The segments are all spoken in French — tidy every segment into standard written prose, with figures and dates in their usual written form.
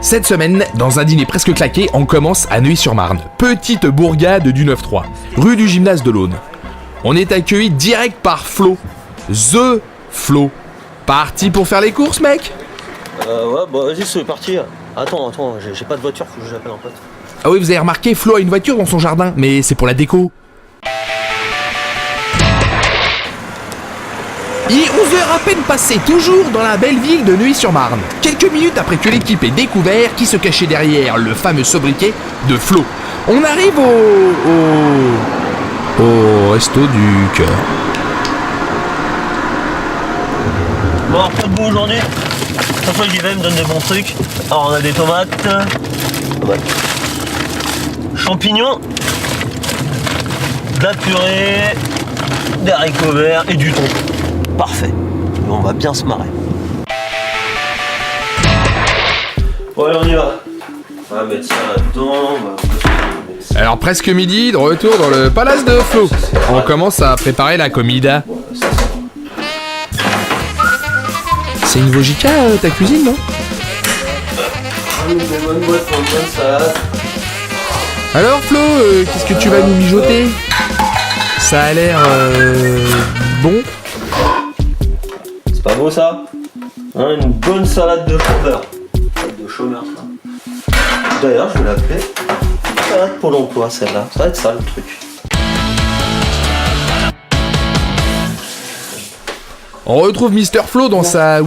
Cette semaine, dans un dîner presque claqué, on commence à Neuilly-sur-Marne, petite bourgade du 9-3, rue du Gymnase de l'Aune. On est accueilli direct par Flo, The Flo. Parti pour faire les courses, mec? Ouais, bah vas-y, c'est parti. Attends, j'ai pas de voiture, faut que j'appelle un pote. Ah oui, vous avez remarqué, Flo a une voiture dans son jardin, mais c'est pour la déco. Il est 11h à peine passées, toujours dans la belle ville de Neuilly-sur-Marne. Quelques minutes après que l'équipe ait découvert qui se cachait derrière le fameux sobriquet de Flo. On arrive au resto du cœur. Bon, alors, pas de bon aujourd'hui. Chaque fois que j'y vais, il me donne des bons trucs. Alors, on a des tomates, champignons, de la purée, des haricots verts et du thon. Parfait. On va bien se marrer. Ouais, on y va. On va mettre ça là-dedans. Alors presque midi, de retour dans le palace de Flo. On commence à préparer la comida. C'est une Vojica, ta cuisine, non? Des bonnes boîtes pour une bonne salade. Alors Flo, qu'est-ce que tu vas nous mijoter? Ça a l'air bon. C'est pas beau ça? Hein, une bonne salade de chômeur. Salade de chômeur ça. D'ailleurs, je vais l'appeler salade Pôle emploi celle-là. Ça va être ça le truc. On retrouve Mister Flo dans sa,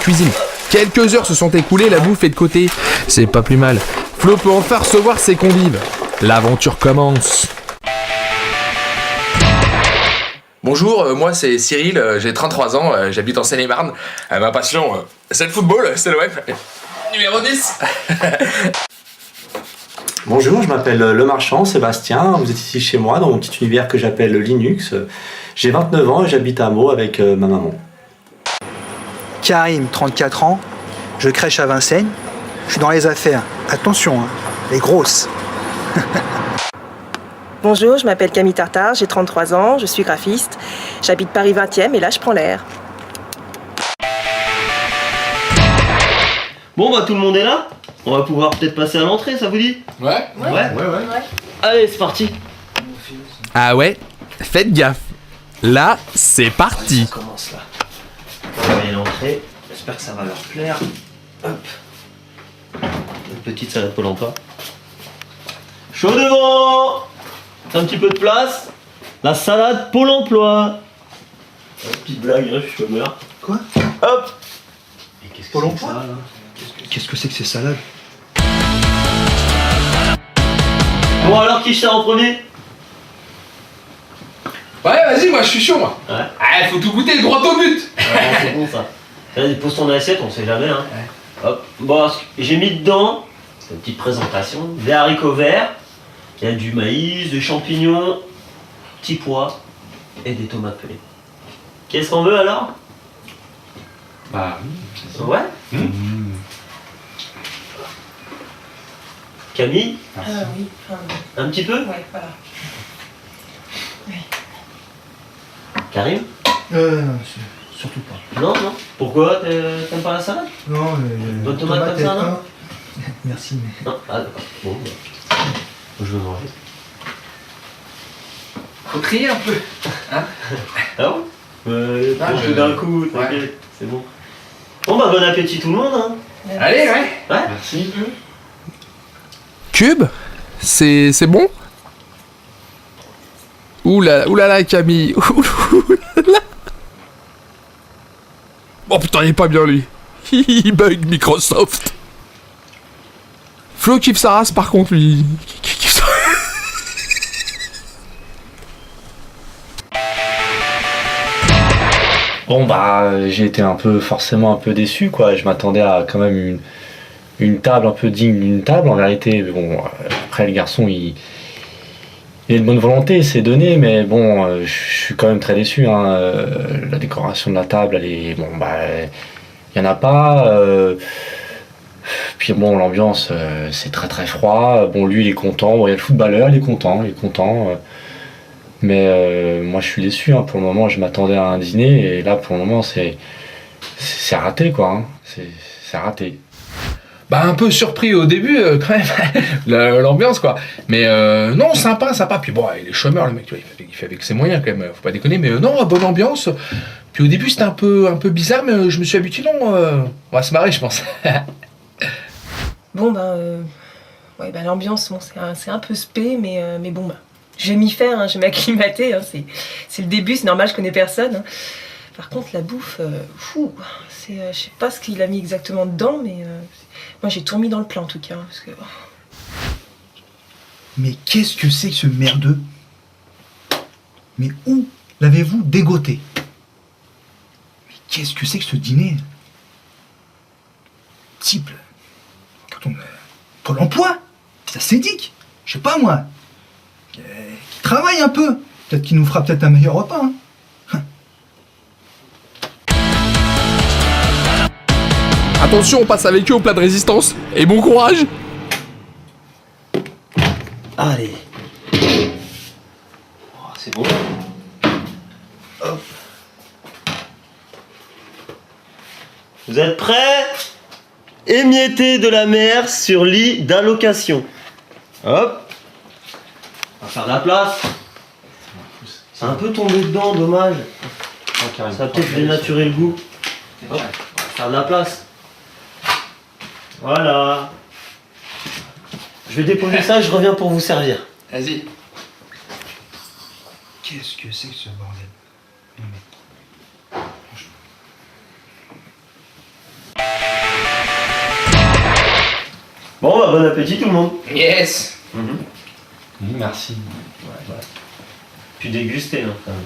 cuisine. Quelques heures se sont écoulées, la bouffe est de côté. C'est pas plus mal. Flo peut enfin recevoir ses convives. L'aventure commence. Bonjour, moi c'est Cyril, j'ai 33 ans, j'habite en Seine-et-Marne. Ma passion, c'est le football, c'est le web. Numéro 10. Bonjour, je m'appelle Le Marchand, Sébastien. Vous êtes ici chez moi dans mon petit univers que j'appelle Linux. J'ai 29 ans et j'habite à Meaux avec ma maman. Karim, 34 ans. Je crèche à Vincennes. Je suis dans les affaires. Attention, hein, les grosses. Bonjour, je m'appelle Camille Tartare, j'ai 33 ans, je suis graphiste. J'habite Paris 20e et là je prends l'air. Bon bah tout le monde est là. On va pouvoir peut-être passer à l'entrée, ça vous dit? Ouais. Allez, c'est parti. Ah ouais, faites gaffe. Là, c'est parti. Ça commence là. On va aller à l'entrée. J'espère que ça va leur plaire. Hop. Une petite salade Pôle emploi. Chaud devant. Un petit peu de place. La salade Pôle emploi. Petite blague, hein, je suis chômeur. Quoi? Hop. Et qu'est-ce que Pôle emploi ça, là? Qu'est-ce que c'est que ces salades? Bon alors qui sert en premier? Ouais, vas-y, moi je suis chaud, moi. Ouais. Ah, faut tout goûter, droit au but. Ouais, c'est bon ça. Vas-y, pose ton assiette, on sait jamais. Hein. Ouais. Hop. Bon, j'ai mis dedans, c'est une petite présentation, des haricots verts, il y a du maïs, des champignons, petits pois et des tomates pelées. Qu'est-ce qu'on veut alors? Bah Ouais. Camille? Oui, Un petit peu? ouais, voilà. Karim? Surtout pas. Non. Pourquoi? T'aimes pas la salade? Non, bonne tomate comme ça, non? Merci, mais... Non. Ah d'accord. Bon, bah. Je veux manger. faut trier un peu. Hein? Ah ouais? Je d'un coup, t'inquiète, Ouais. c'est bon. Bon bah bon appétit tout le monde hein. Allez, ouais. Ouais. Merci. Cube, c'est bon? Oulala, Camille. Oulala. Oh putain, il est pas bien lui. Il bug Microsoft. Flo kiffe sa race par contre lui. Kiffe sa... Bon bah j'ai été forcément un peu déçu quoi. Je m'attendais à quand même une table un peu digne d'une table en vérité. Bon après le garçon il est de bonne volonté, c'est donné, mais bon je suis quand même très déçu. Hein. La décoration de la table, elle est bon bah il y en a pas. Puis puis bon, l'ambiance, c'est très très froid. Bon, lui, il est content. Bon, il y a le footballeur, il est content. Mais moi, je suis déçu. Hein. Pour le moment, je m'attendais à un dîner. Et là, pour le moment, c'est raté, quoi. Hein. C'est raté. Bah un peu surpris au début quand même, l'ambiance quoi. Mais non, sympa. Puis bon, il est chômeur le mec, tu vois, il fait avec ses moyens quand même, faut pas déconner. Mais non, bonne ambiance. Puis au début c'était un peu bizarre, mais je me suis habitué, non, on va se marrer je pense. Bon, ouais, l'ambiance, bon, c'est un peu spé, mais bon, je vais m'y faire, hein, je vais m'acclimater. Hein, c'est le début, c'est normal, je connais personne. Hein. Par contre, la bouffe, je sais pas ce qu'il a mis exactement dedans, mais moi j'ai tout remis dans le plat en tout cas. Hein, parce que... Mais qu'est-ce que c'est que ce merdeux? Mais où l'avez-vous dégoté? Mais qu'est-ce que c'est que ce dîner? Type, quand on Pôle emploi, ça s'édique, je sais pas moi, qui travaille un peu, peut-être qu'il nous fera peut-être un meilleur repas. Hein. Attention, on passe avec eux au plat de résistance. Et bon courage. Allez. Oh, c'est bon. Hop. Vous êtes prêts? Émietté de la mer sur lit d'allocation. Hop. On va faire de la place. C'est un peu tombé dedans, dommage. Ça va peut-être dénaturer le goût. Hop. On va faire de la place. Voilà. Je vais déposer ça et je reviens pour vous servir. Vas-y. Qu'est-ce que c'est que ce bordel? Bon, bon appétit tout le monde. Yes. Merci. Ouais. Puis déguster, hein, quand même.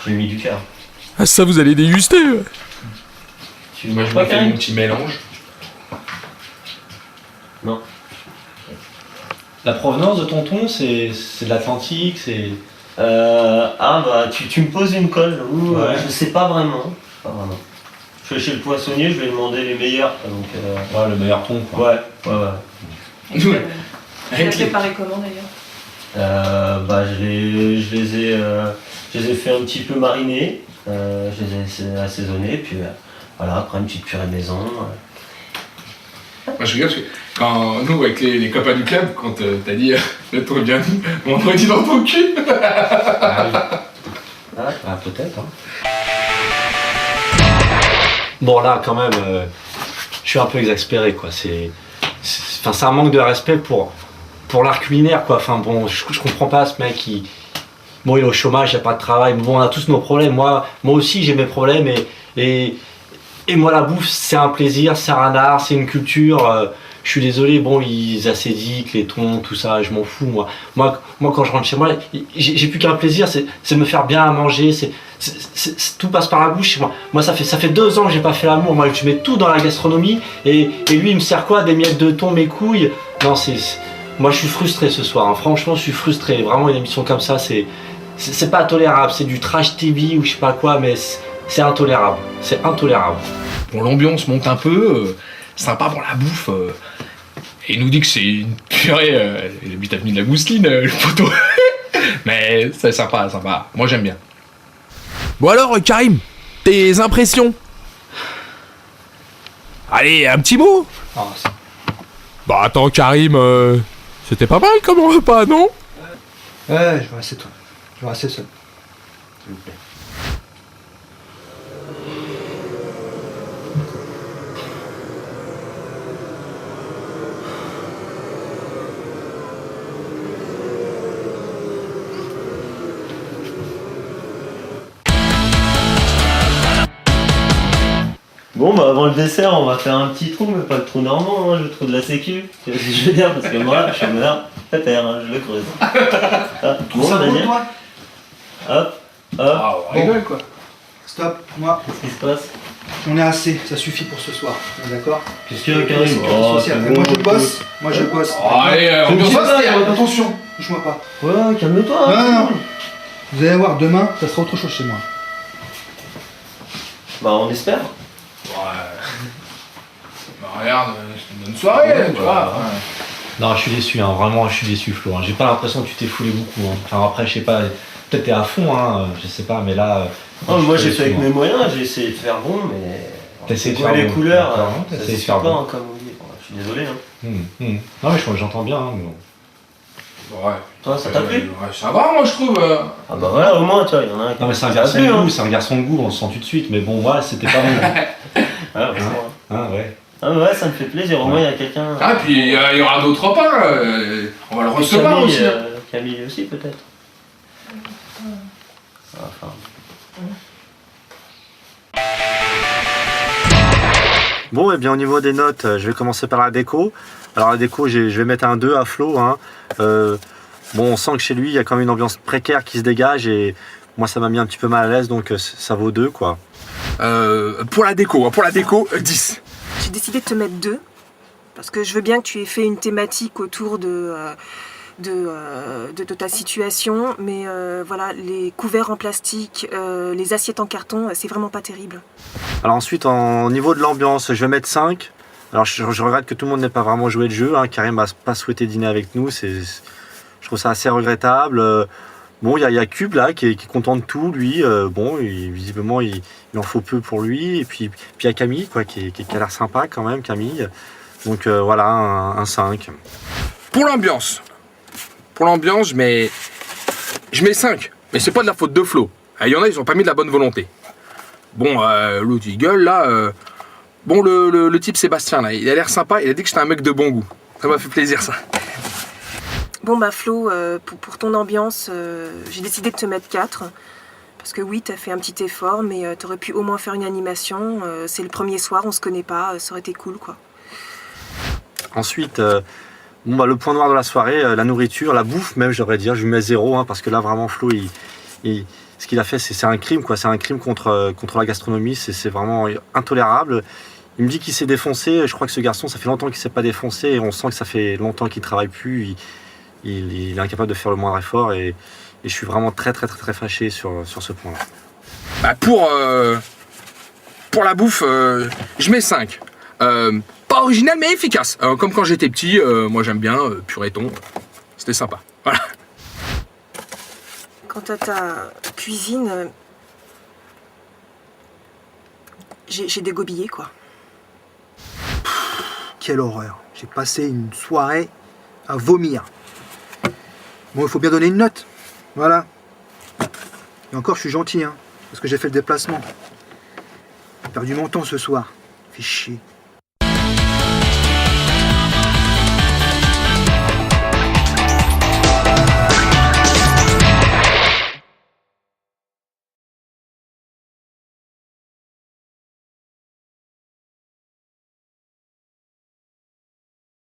J'ai mis du cœur. Ah ça vous allez déguster. Moi je fais mon petit mélange. Non. La provenance de ton thon, c'est de l'Atlantique, c'est... Tu me poses une colle où Ouais. je sais pas vraiment. Je vais chez le poissonnier, je vais demander les meilleurs. Donc, Ouais, le meilleur thon, quoi. Ouais. Tu l'as préparé comment d'ailleurs? Je les ai fait un petit peu mariner, je les ai assaisonnés, puis voilà, après une petite purée maison. Moi je rigole parce que quand nous avec les copains du club, quand t'as dit le tour bien nous, on aurait dit dans ton cul. Peut-être. Hein. Bon là quand même, je suis un peu exaspéré quoi. C'est un manque de respect pour l'art culinaire quoi. Enfin bon, je comprends pas ce mec qui... Bon, il est au chômage, il n'y a pas de travail, mais bon, on a tous nos problèmes. Moi aussi, j'ai mes problèmes et moi, la bouffe, c'est un plaisir, c'est un art, c'est une culture. Je suis désolé, bon, ils assédiquent, les thons, tout ça, je m'en fous, moi. Moi, quand je rentre chez moi, j'ai plus qu'un plaisir, c'est de me faire bien à manger, tout passe par la bouche chez moi. Moi, ça fait 2 ans que j'ai pas fait l'amour, moi, je mets tout dans la gastronomie, et lui, il me sert quoi? Des miettes de thon, mes couilles? Non, moi, je suis frustré ce soir, hein. Franchement, je suis frustré. Vraiment, une émission comme ça, c'est pas tolérable, c'est du trash TV ou je sais pas quoi, mais c'est intolérable, c'est intolérable. Bon, l'ambiance monte un peu, sympa pour la bouffe. Et il nous dit que c'est une purée, il a peut-être mis de la mousseline, le poteau. Mais c'est sympa. Moi j'aime bien. Bon alors, Karim, tes impressions? Allez, un petit mot? Bah attends, Karim, c'était pas mal comme repas, non? Ouais, je vais rester toi. Je vais rester seul. S'il vous plaît. Bon, avant le dessert, on va faire un petit trou, mais pas le trou normand, hein, le trou de la sécu. C'est ce que je veux dire, parce que moi, je suis meneur, terre, hein, je le creuse. Trouve ça drôle, toi? Hop. Ah, on rigole quoi. Stop, moi, Qu'est-ce qui se passe? j'en ai assez, ça suffit pour ce soir. On est d'accord? Qu'est-ce qu'il y a, Karim? C'est bon, moi je bosse. Allez, on ambiance Attention, touche-moi pas. Ouais, calme-toi. Non. Vous allez voir, demain, ça sera autre chose chez moi. Bah, on espère. regarde, c'est une bonne soirée, tu vois. Non, je suis déçu, hein, vraiment, je suis déçu, Flo. Hein. J'ai pas l'impression que tu t'es foulé beaucoup. Hein. Enfin, après, je sais pas, peut-être t'es à fond, hein, je sais pas, mais là. Oh, moi, j'ai déçu, fait avec hein. mes moyens, j'ai essayé de faire bon, mais. T'as essayé de Ouais, faire les bon. couleurs, D'accord, ça t'as essayé de suffit faire pas, bon. hein, comme on dit. Bon, je suis désolé. Hein. Non, mais j'entends bien. Hein, mais bon. Ouais. Toi, ça t'a plu? Ouais, ça va, moi, je trouve. Ah bah voilà, au moins, tu vois, il y en a un qui Non, mais c'est un qui garçon a plu, de hein. goût, c'est un garçon de goût, on le sent tout de suite, mais bon, moi, c'était pas bon. Ah, c'est moi. Hein, ouais. Ah ouais, ça me fait plaisir, au moins il y a quelqu'un. Ah, puis il y aura d'autres repas, on va le recevoir Camille, aussi. Camille aussi, peut-être. Enfin. Bon, et bien au niveau des notes, je vais commencer par la déco. Alors la déco, je vais mettre un 2 à Flo. Hein. Bon, on sent que chez lui, il y a quand même une ambiance précaire qui se dégage et moi, ça m'a mis un petit peu mal à l'aise, donc ça vaut 2, quoi. Pour la déco, 10. J'ai décidé de te mettre 2, parce que je veux bien que tu aies fait une thématique autour de ta situation, mais voilà, les couverts en plastique, les assiettes en carton, c'est vraiment pas terrible. Alors ensuite, au niveau de l'ambiance, je vais mettre 5. Alors je regrette que tout le monde n'ait pas vraiment joué le jeu. Hein. Karim n'a pas souhaité dîner avec nous. Je trouve ça assez regrettable. Bon, il y a Cube là qui est content de tout, lui. Bon, visiblement, il en faut peu pour lui. Et puis il y a Camille, quoi, qui a l'air sympa quand même, Camille. Donc voilà, un 5. Pour l'ambiance, je mets 5. Mais c'est pas de la faute de Flo. Il y en a, ils ont pas mis de la bonne volonté. Bon, l'autre, il gueule là. Bon, le type Sébastien là, il a l'air sympa. Il a dit que j'étais un mec de bon goût. Ça m'a fait plaisir, ça. Bon bah Flo, pour ton ambiance, j'ai décidé de te mettre 4. Parce que oui, t'as fait un petit effort, mais t'aurais pu au moins faire une animation. C'est le premier soir, on se connaît pas, ça aurait été cool quoi. Ensuite, bon, bah, le point noir de la soirée, la nourriture, la bouffe même, j'aurais dire, je lui mets 0, hein, parce que là vraiment Flo, ce qu'il a fait, c'est un crime, quoi. C'est un crime contre la gastronomie, c'est vraiment intolérable. Il me dit qu'il s'est défoncé, je crois que ce garçon, ça fait longtemps qu'il ne s'est pas défoncé, et on sent que ça fait longtemps qu'il ne travaille plus, il est incapable de faire le moindre effort, et je suis vraiment très fâché sur ce point-là. Bah pour la bouffe, je mets 5. Pas original mais efficace. Comme quand j'étais petit, moi j'aime bien pureton. C'était sympa. Voilà. Quant à ta cuisine, j'ai dégobillé quoi. Quelle horreur. J'ai passé une soirée à vomir. Bon, il faut bien donner une note. Voilà. Et encore, je suis gentil, hein, parce que j'ai fait le déplacement. J'ai perdu mon temps ce soir. Fait chier.